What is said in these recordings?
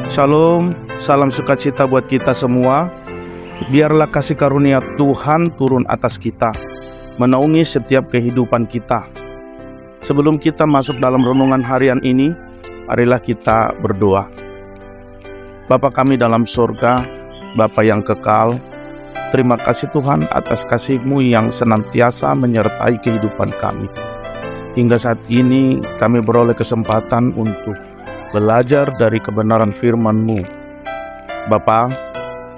Shalom, salam sukacita buat kita semua. Biarlah kasih karunia Tuhan turun atas kita, menaungi setiap kehidupan kita. Sebelum kita masuk dalam renungan harian ini, marilah kita berdoa. Bapa kami dalam surga, Bapa yang kekal, terima kasih Tuhan atas kasih-Mu yang senantiasa menyertai kehidupan kami. Hingga saat ini kami beroleh kesempatan untuk belajar dari kebenaran firman-Mu. Bapa,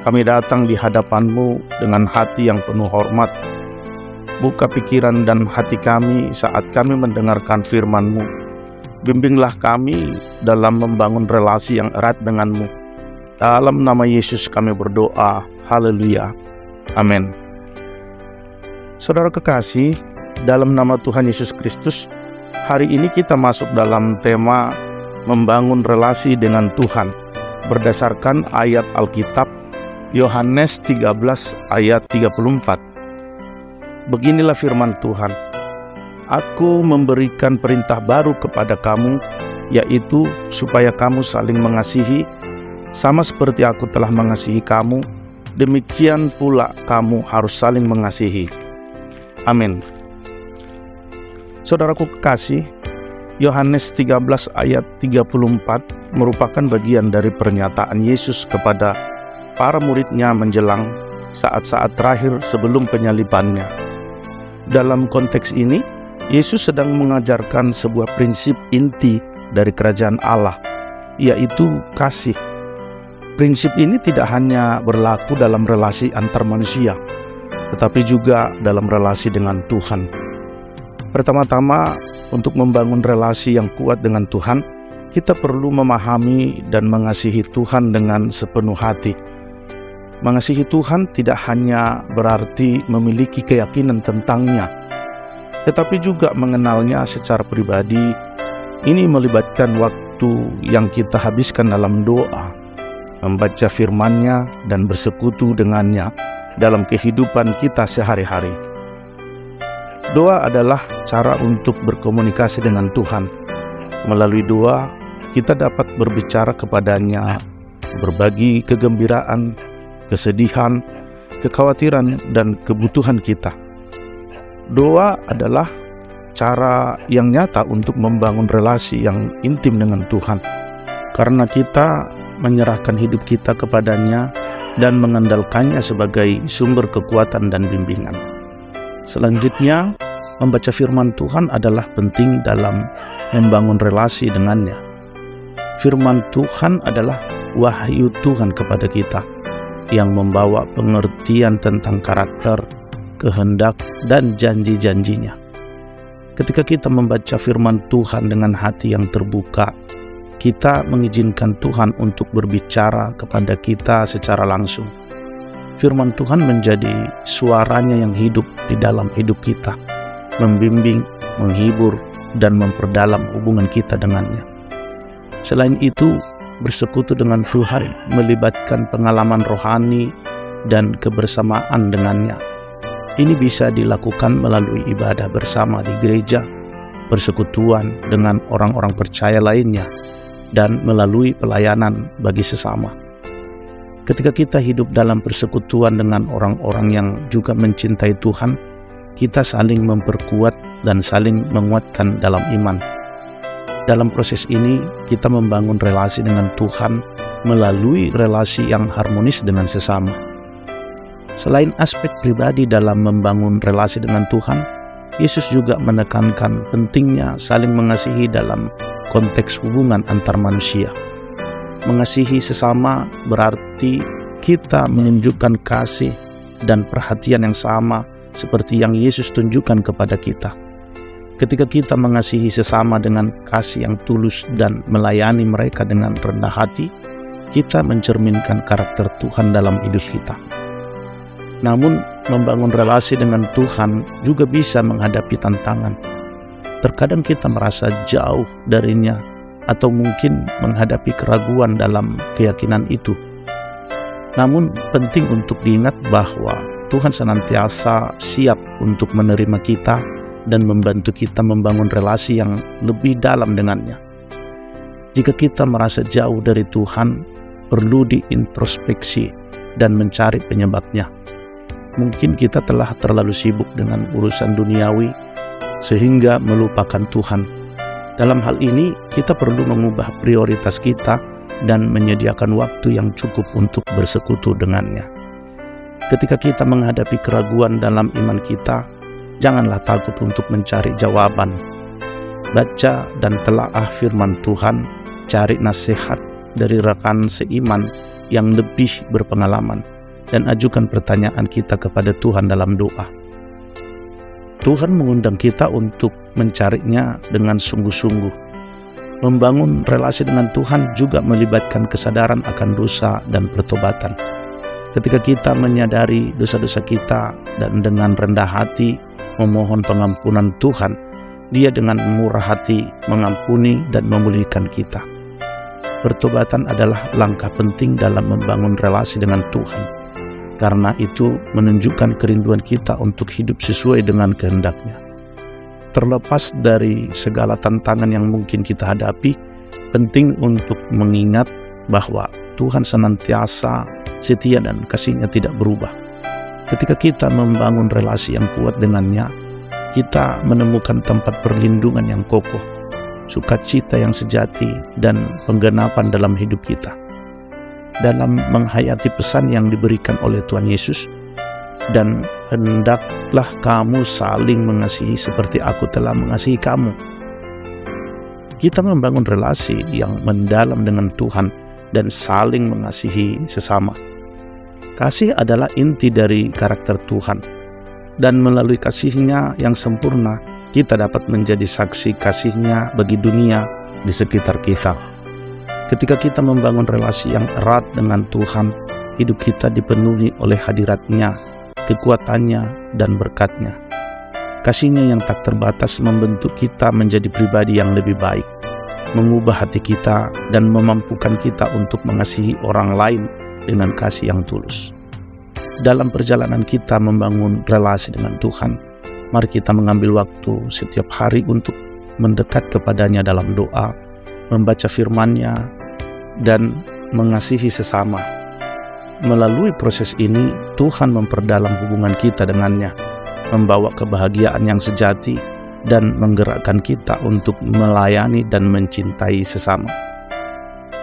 kami datang di hadapan-Mu dengan hati yang penuh hormat. Buka pikiran dan hati kami saat kami mendengarkan firman-Mu. Bimbinglah kami dalam membangun relasi yang erat dengan-Mu. Dalam nama Yesus kami berdoa. Haleluya. Amin. Saudara kekasih, dalam nama Tuhan Yesus Kristus, hari ini kita masuk dalam tema membangun relasi dengan Tuhan berdasarkan ayat Alkitab Yohanes 13 ayat 34. Beginilah firman Tuhan, Aku memberikan perintah baru kepada kamu, yaitu supaya kamu saling mengasihi, sama seperti Aku telah mengasihi kamu, demikian pula kamu harus saling mengasihi. Amin. Saudaraku kekasih, Yohanes 13 ayat 34 merupakan bagian dari pernyataan Yesus kepada para muridnya menjelang saat-saat terakhir sebelum penyalibannya. Dalam konteks ini, Yesus sedang mengajarkan sebuah prinsip inti dari kerajaan Allah, yaitu kasih. Prinsip ini tidak hanya berlaku dalam relasi antar manusia, tetapi juga dalam relasi dengan Tuhan. Pertama-tama, untuk membangun relasi yang kuat dengan Tuhan, kita perlu memahami dan mengasihi Tuhan dengan sepenuh hati. Mengasihi Tuhan tidak hanya berarti memiliki keyakinan tentang-Nya, tetapi juga mengenalnya secara pribadi. Ini melibatkan waktu yang kita habiskan dalam doa, membaca firman-Nya, dan bersekutu dengan-Nya dalam kehidupan kita sehari-hari. Doa adalah cara untuk berkomunikasi dengan Tuhan. Melalui doa, kita dapat berbicara kepada-Nya, berbagi kegembiraan, kesedihan, kekhawatiran, dan kebutuhan kita. Doa adalah cara yang nyata untuk membangun relasi yang intim dengan Tuhan, karena kita menyerahkan hidup kita kepada-Nya dan mengandalkannya sebagai sumber kekuatan dan bimbingan. Selanjutnya, membaca firman Tuhan adalah penting dalam membangun relasi dengan-Nya. Firman Tuhan adalah wahyu Tuhan kepada kita yang membawa pengertian tentang karakter, kehendak, dan janji-janji-Nya. Ketika kita membaca firman Tuhan dengan hati yang terbuka, kita mengizinkan Tuhan untuk berbicara kepada kita secara langsung. Firman Tuhan menjadi suaranya yang hidup di dalam hidup kita, membimbing, menghibur, dan memperdalam hubungan kita dengannya. Selain itu, bersekutu dengan Tuhan melibatkan pengalaman rohani dan kebersamaan dengannya. Ini bisa dilakukan melalui ibadah bersama di gereja, persekutuan dengan orang-orang percaya lainnya, dan melalui pelayanan bagi sesama. Ketika kita hidup dalam persekutuan dengan orang-orang yang juga mencintai Tuhan, kita saling memperkuat dan saling menguatkan dalam iman. Dalam proses ini, kita membangun relasi dengan Tuhan melalui relasi yang harmonis dengan sesama. Selain aspek pribadi dalam membangun relasi dengan Tuhan, Yesus juga menekankan pentingnya saling mengasihi dalam konteks hubungan antar manusia. Mengasihi sesama berarti kita menunjukkan kasih dan perhatian yang sama seperti yang Yesus tunjukkan kepada kita. Ketika kita mengasihi sesama dengan kasih yang tulus dan melayani mereka dengan rendah hati, kita mencerminkan karakter Tuhan dalam hidup kita. Namun, membangun relasi dengan Tuhan juga bisa menghadapi tantangan. Terkadang kita merasa jauh darinya atau mungkin menghadapi keraguan dalam keyakinan itu. Namun penting untuk diingat bahwa Tuhan senantiasa siap untuk menerima kita dan membantu kita membangun relasi yang lebih dalam dengannya. Jika kita merasa jauh dari Tuhan, perlu diintrospeksi dan mencari penyebabnya. Mungkin kita telah terlalu sibuk dengan urusan duniawi sehingga melupakan Tuhan. Dalam hal ini, kita perlu mengubah prioritas kita dan menyediakan waktu yang cukup untuk bersekutu dengannya. Ketika kita menghadapi keraguan dalam iman kita, janganlah takut untuk mencari jawaban. Baca dan telaah firman Tuhan, cari nasihat dari rekan seiman yang lebih berpengalaman, dan ajukan pertanyaan kita kepada Tuhan dalam doa. Tuhan mengundang kita untuk mencarinya dengan sungguh-sungguh. Membangun relasi dengan Tuhan juga melibatkan kesadaran akan dosa dan pertobatan. Ketika kita menyadari dosa-dosa kita dan dengan rendah hati memohon pengampunan Tuhan, Dia dengan murah hati mengampuni dan memulihkan kita. Pertobatan adalah langkah penting dalam membangun relasi dengan Tuhan. Karena itu menunjukkan kerinduan kita untuk hidup sesuai dengan kehendak-Nya. Terlepas dari segala tantangan yang mungkin kita hadapi, penting untuk mengingat bahwa Tuhan senantiasa setia dan kasih-Nya tidak berubah. Ketika kita membangun relasi yang kuat dengan-Nya, kita menemukan tempat perlindungan yang kokoh, sukacita yang sejati, dan penggenapan dalam hidup kita. Dalam menghayati pesan yang diberikan oleh Tuhan Yesus, dan hendaklah kamu saling mengasihi seperti aku telah mengasihi kamu. Kita membangun relasi yang mendalam dengan Tuhan dan saling mengasihi sesama. Kasih adalah inti dari karakter Tuhan, dan melalui kasih-Nya yang sempurna, kita dapat menjadi saksi kasih-Nya bagi dunia di sekitar kita. Ketika kita membangun relasi yang erat dengan Tuhan, hidup kita dipenuhi oleh hadirat-Nya, kekuatannya, dan berkat-Nya. Kasih-Nya yang tak terbatas membentuk kita menjadi pribadi yang lebih baik, mengubah hati kita, dan memampukan kita untuk mengasihi orang lain dengan kasih yang tulus. Dalam perjalanan kita membangun relasi dengan Tuhan, mari kita mengambil waktu setiap hari untuk mendekat kepada-Nya dalam doa, membaca firman-Nya, dan mengasihi sesama. Melalui proses ini, Tuhan memperdalam hubungan kita dengan-Nya, membawa kebahagiaan yang sejati, dan menggerakkan kita untuk melayani dan mencintai sesama.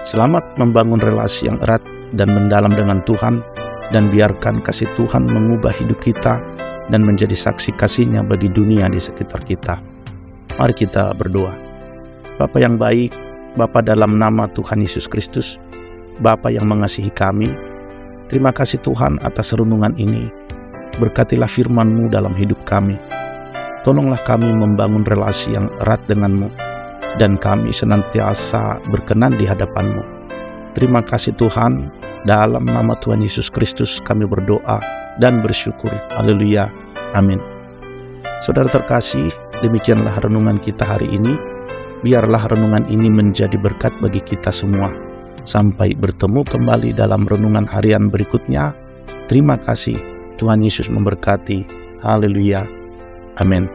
Selamat membangun relasi yang erat dan mendalam dengan Tuhan, dan biarkan kasih Tuhan mengubah hidup kita dan menjadi saksi kasih-Nya bagi dunia di sekitar kita. Mari kita berdoa. Bapa yang baik, Bapa dalam nama Tuhan Yesus Kristus, Bapa yang mengasihi kami, terima kasih Tuhan atas renungan ini. Berkatilah firman-Mu dalam hidup kami. Tolonglah kami membangun relasi yang erat dengan-Mu, dan kami senantiasa berkenan di hadapan-Mu. Terima kasih Tuhan, dalam nama Tuhan Yesus Kristus kami berdoa dan bersyukur. Haleluya. Amin. Saudara terkasih, demikianlah renungan kita hari ini. Biarlah renungan ini menjadi berkat bagi kita semua. Sampai bertemu kembali dalam renungan harian berikutnya. Terima kasih. Tuhan Yesus memberkati. Haleluya. Amin.